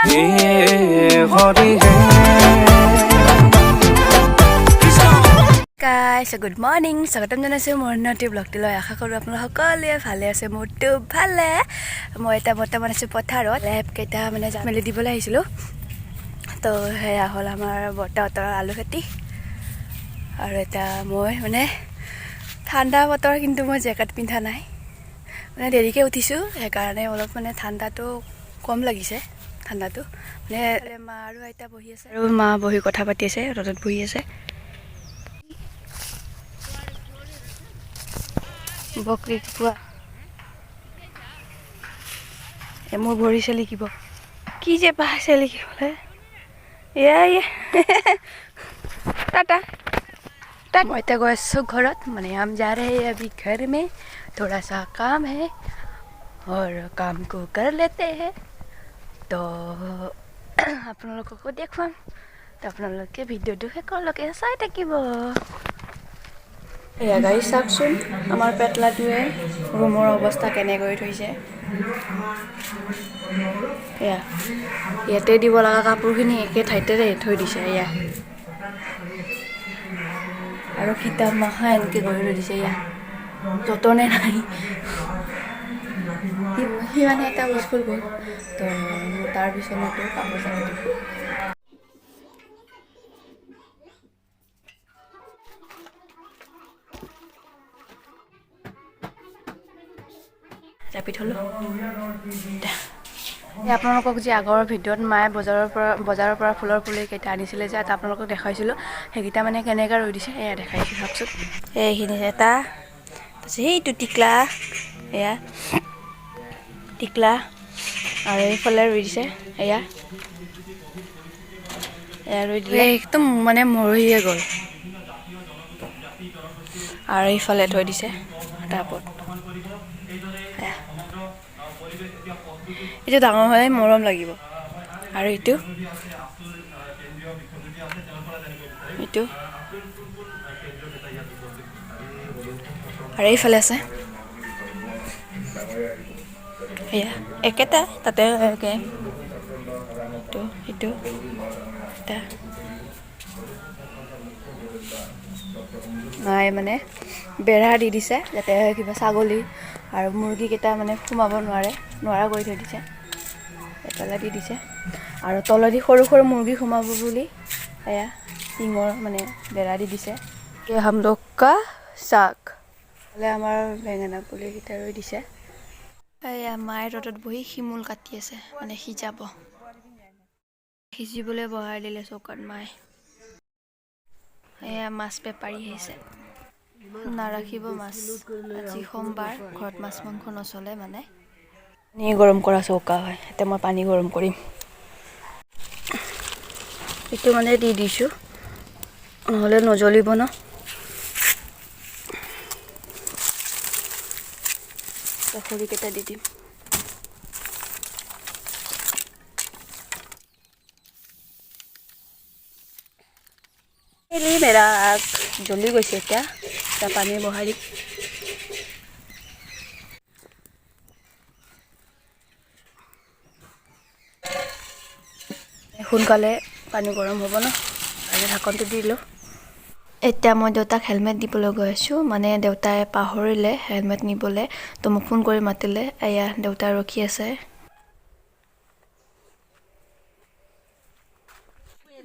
Guys, good morning. Sagatam janaisu mor noti vlog tilo akha koru apnalok সকলোৱে ভালে আছে মোৰটো ভালে মই এটা বৰ্তমান আছো পথাৰত লেপ কেটা মানে মেলি দিবলৈ আহিছিলো তো হেয়া হল আমাৰ বৰ্তাহতৰ আলু খেতি আৰু এটা মই মানে ঠাণ্ডা বতৰ কিন্তু মই জেকেট পিন্ধা নাই মানে দেৰিকে উঠিছো সেই কাৰণে অলপ মানে ঠাণ্ডাটো কম লাগিছে ঠাণ্ডাটো মানে মা আৰু আইতা বহি আছে আৰু মা বহি কথা পাতি আছে ৰদত বহি আছে বকৰি কুকুৰা মোৰ ভৰি চে লিখিব কি যে পাইছে লিখিবলৈ এয়া टाटा मैं तो गए घरत मैंने हम जा रहे हैं अभी घर में थोड़ा सा काम है और काम को कर लेते हैं तो आप लोगों को देखो तो आप लोग के वीडियो देखे कल के चाই থাকিব এয়া গাইছ চাওকচোন আমাৰ পেটলাটোৱে ৰুমৰ অৱস্থা কেনে কৰি থৈছে এয়া ইয়াতে দিব লগা কাপোৰখিনি একে ঠাইতে থৈ দিছে এয়া আৰু কিতাপ মাখা এনেকে কৰি দিছে এয়া যতনে নাই সি মানে এটা স্কুল গ'ল তো তাৰ পিছতো কাপোৰ চাপোৰ জাপিত হলো আপোনালোকক যে আগৰ ভিডিঅ'ত মায়ে বজাৰৰ পৰা ফুলৰ পুলি কেইটা আনিছিলে যে আপোনালোকক দেখাইছিলো সেইকেইটা মানে কেনেকৈ ৰৈ দিছে এয়া দেখাইছো ভাবচোন এইখিনি এটা সেইটো টিকলা এয়া টিকলা আৰু এইফালে ৰৈ দিছে এয়া ৰৈ দিলে একদম মানে মৰহিয়ে গ'ল আৰু এইফালে থৈ দিছে তাৰপৰত এইটো ডাঙৰ হ'লে মৰম লাগিব আৰু এইটো আৰু এইফালে আছে এয়া একেটা তাতে একে এইটো এটা মায়ে মানে বেৰা দি দিছে যাতে কিবা ছাগলী আৰু মুৰ্গী কেইটা মানে সোমাব নোৱাৰা কৰি থৈ দিছে এতলা দি দিছে আৰু তলদি সৰু সৰু মুৰ্গী সোমাব বুলি এয়া টিঙৰ মানে বেৰা দি দিছে ये हम लोग का साग হলে আমাৰ বেঙেনা পুলি কেইটা ৰৈ দিছে এয়া মায়ে ৰ'দত বহি শিমুল কাটি আছে মানে সিজাব সিজিবলৈ বহাই দিলে চৌকাত মায়ে এয়া মাছ বেপাৰী আহিছে নাৰাখিব মাছ আজি সোমবাৰ ঘৰত মাছ মাংস নচলে মানে পানী গৰম কৰা চৌকা হয় এতিয়া মই পানী গৰম কৰিম এইটো মানে দি দিছোঁ নহ'লে নজ্বলিব ন খৰিকেইটা দি দিম মেৰা আগ জ্বলি গৈছে এতিয়া পানী বহাই দিম সোনকালে পানী গৰম হ'ব ন আৰু ঢাকনটো দি দিলোঁ এতিয়া মই দেউতাক হেলমেট দিবলৈ গৈ আছোঁ মানে দেউতাই পাহৰিলে হেলমেট নিবলৈ তো মোক ফোন কৰি মাতিলে এয়া দেউতা ৰখি আছে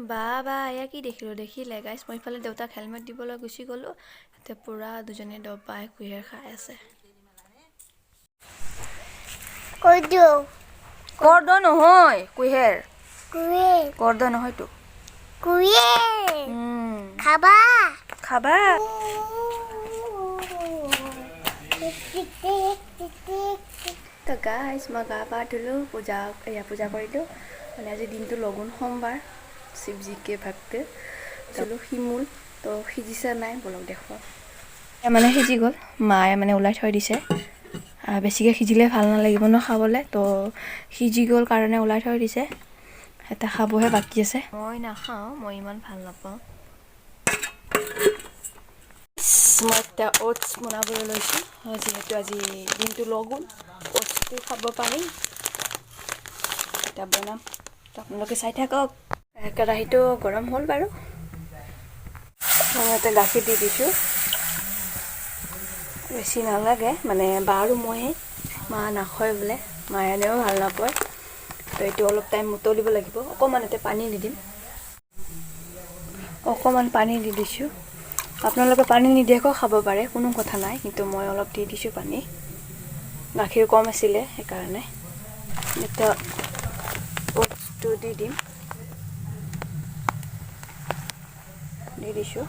বা এয়া কি দেখিলে গাইছ মই ইফালে দেউতাক হেলমেট দিবলৈ গুচি গ'লোঁ এতিয়া পুৰা দুজনী দবাই কুঁহিয়াৰ খাই আছে কৰ্দ নহয় কুঁহিয়াৰ কৰ্দ নহয়তো খাবা তো গাইছ মই গা পা ধুলোঁ পূজা কৰিলোঁ মানে আজি দিনটো লগুণ সোমবাৰ শিৱজীকে ভক্ত চলো শিমুল তো সিজিছে নাই বলক দেখুৱা মানে সিজি গ'ল মায়ে মানে ওলাই থৈ দিছে বেছিকৈ সিজিলে ভাল নালাগিব ন খাবলৈ তো সিজি গ'ল কাৰণে ওলাই থৈ দিছে এটা খাবহে বাকী আছে মই নাখাওঁ মই ইমান ভাল নাপাওঁ মই এতিয়া অ'টছ বনাবলৈ লৈছোঁ যিহেতু আজি দিনটো লগুণ অ'টছটো খাব পাৰি এতিয়া বনাম আপোনালোকে চাই থাকক কেৰাহীটো গৰম হ'ল বাৰু মই ইয়াতে গাখীৰ দি দিছোঁ বেছি নালাগে মানে বা আৰু মইহে মা নাখায় বোলে মায়েও ভাল নাপায় তো এইটো অলপ টাইম উতলিব লাগিব অকণমান এতে পানী দি দিম অকণমান পানী দি দিছোঁ আপোনালোকে পানী নিদিয়াকৈ খাব পাৰে কোনো কথা নাই কিন্তু মই অলপ দি দিছোঁ পানী গাখীৰ কম আছিলে সেইকাৰণে এটা ওটছটো দি দিম দি দিছোঁ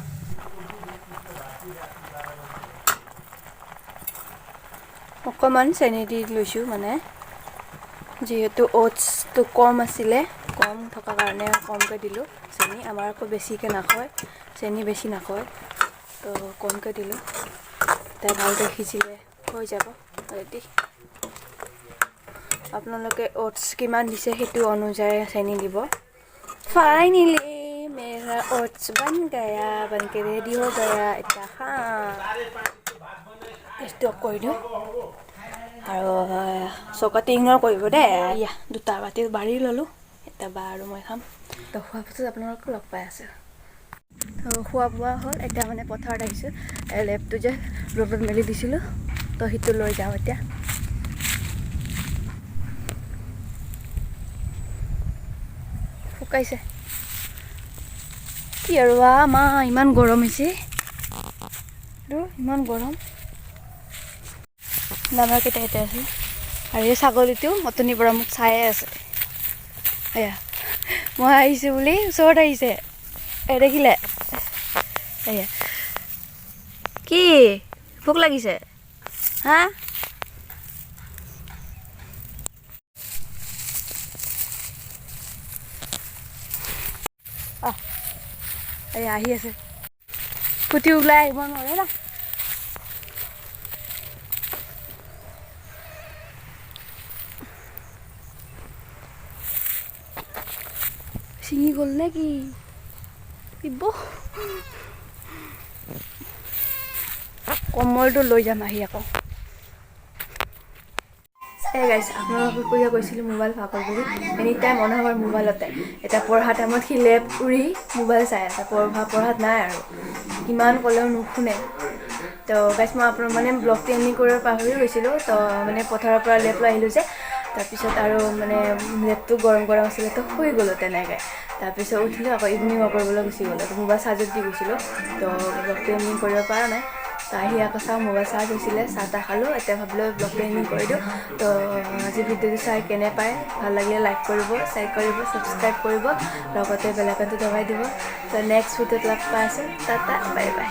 অকণমান চেনি দি লৈছোঁ মানে যিহেতু ওটছটো কম আছিলে কম থকা কাৰণে কমকৈ দিলোঁ চেনি আমাৰ আকৌ বেছিকৈ নাখায় চেনি বেছি নাখায় তো কমকৈ দিলোঁ তাই ভালকৈ সিজিলে হৈ যাব ৰেডি আপোনালোকে ওটছ কিমান দিছে সেইটো অনুযায়ী চেনি দিব ফাইনেলি मेरा ओट्स बन गया बन के रेडी हो गया इतना हाँ स्टॉप कर दियो আৰু চকাতে ইগনৰ কৰিব দে ইয়া দুটা বাতি বাঢ়ি ল'লোঁ এটা বা আৰু মই খাম তো খোৱাৰ পাছত আপোনালোকক লগ পাই আছোঁ তো খোৱা বোৱা হ'ল এতিয়া মানে পথাৰত আহিছোঁ লেপটো যে ৰ'দত মেলি দিছিলোঁ তো সেইটো লৈ যাওঁ এতিয়া শুকাইছে কি আৰু মা ইমান গৰম হৈছে ইমান গৰম দানাকেইটা এতিয়া আছে আৰু এই ছাগলীটো অতনিৰ পৰা মোক চায়ে আছে এয়া মই আহিছোঁ বুলি ওচৰত আহিছে দেখিলে এয়া কি ভোক লাগিছে হা এই আহি আছে কুটি ওলাই আহিব নোৱাৰে না ছিঙি গ'ল নে কি দিব কমলটো লৈ যাম আহি আকৌ এই গাইছ আপোনালোকক কৈছিলোঁ মোবাইল ভাগৰ বুলি এনি টাইম অনহাৰ মোবাইলতে এতিয়া পঢ়া টাইমত সি লেপ উৰি মোবাইল চাই আছে পঢ়াত নাই আৰু কিমান ক'লেও নুশুনে তো গাইছ মই মানে ব্লগটো এণ্ডিং কৰিব পাহৰি গৈছিলোঁ তো মানে পথাৰৰ পৰা লেপ লৈ আহিলোঁ যে তাৰপিছত আৰু মানে লেপটো গৰম আছিলে তো শুই গ'লোঁ তেনেকৈ তাৰপিছত উঠিলোঁ আকৌ ইভিনিং ৱাক কৰিবলৈ গুচি গ'লোঁ তো মোবাইল চাৰ্জত দি গৈছিলোঁ তো ব্লগটো এণ্ডিং কৰিব পৰা নাই তো আহি আকৌ চাওঁ মোবাইল চাৰ্জ হৈছিলে চাহ তাহ খালোঁ এতিয়া ভাবিলোঁ ব্লগটো এণ্ডিং কৰি দিওঁ তো আজি ভিডিঅ'টো চাই কেনে পায় ভাল লাগিলে লাইক কৰিব শ্বেয়াৰ কৰিব ছাবস্ক্ৰাইব কৰিব লগতে বেল আইকনটো দবাই দিব তো নেক্সট ভিডিঅ'ত লগ পাই আছোঁ টাটা বাই বাই